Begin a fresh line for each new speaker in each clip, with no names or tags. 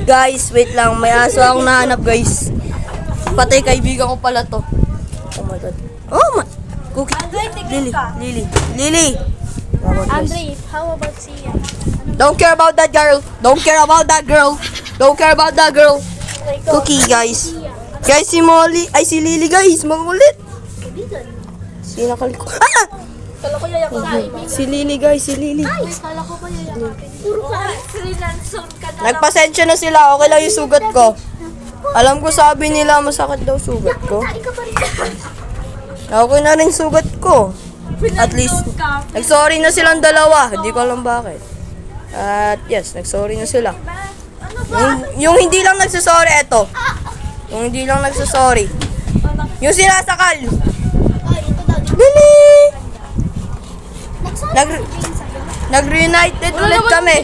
Guys, wait lang. May aso akong nahanap, guys. Patay kaibigan ko pala to. Oh my God. Oh my. Cookie. Lily.
Andre, how about Sia?
Don't care about that girl. Don't care about that girl. Cookie, guys. Guys, si Molly. Ay, si Lily, guys. Magulit. Sino kaliko? Ah!
Kala ko yayakapin.
Si Lily, guys. Si Lily.
Ay, kala ko pa yayakapin. Puro ka. Freelancer ka na.
Nagpasensya na sila. Okay lang yung sugat ko. Alam ko sabi nila masakit daw sugat ko.
Ikaw pa rin.
Okay na rin sugat ko. At least, nag-sorry na silang dalawa. Hindi ko alam bakit. At yes, nag-sorry na sila. Yung hindi lang nagsasorry, eto. Yung hindi lang nagsasorry. Yung sinasakal. Dali! Nag-reunited ulit kami.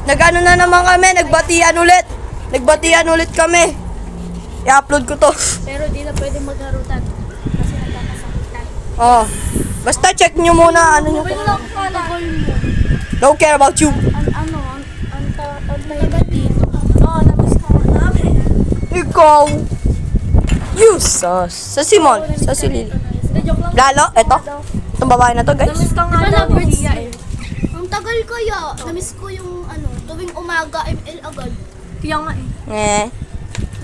Nag-ano na naman kami, nagbatian ulit kami. I-upload ko to.
Pero di na pwede magharutan. Kasi nagkakasakitan.
Oh. Basta check nyo muna ano nyo. Don't care about you.
Ang tahimik dito. Oo, namiss ka namin.
Ikaw. You sus. Sa Simon. Sa si Lily. Lalo, eto. Itong babae na to, guys.
Namiss ka nga lang eh.
Ang tagal kaya, namiss ko yung tuwing umaga, ML agad.
Kaya nga eh.
Eh.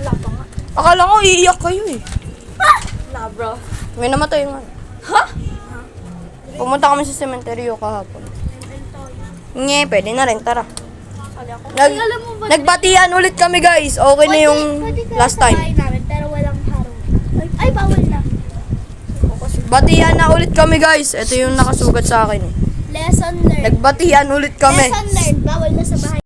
Wala pa nga.
Akala ko iiyak kayo eh.
Wala bro.
May namatay nga.
Ha?
Pumunta kami sa sementeryo kahapon. Nye, pwede na rin, tara.
Kali ako.
Alam mo ba?
Nagbatian ulit kami, guys. Okay na yung
Pwede ka
last
sa
time.
bahay namin, pero walang haro. Ay, bawal na.
Batian na ulit kami, guys. Ito yung nakasugat sa akin eh.
Lesson learned.
Nagbatian ulit kami.
Lesson learned, bawal na sa bahay.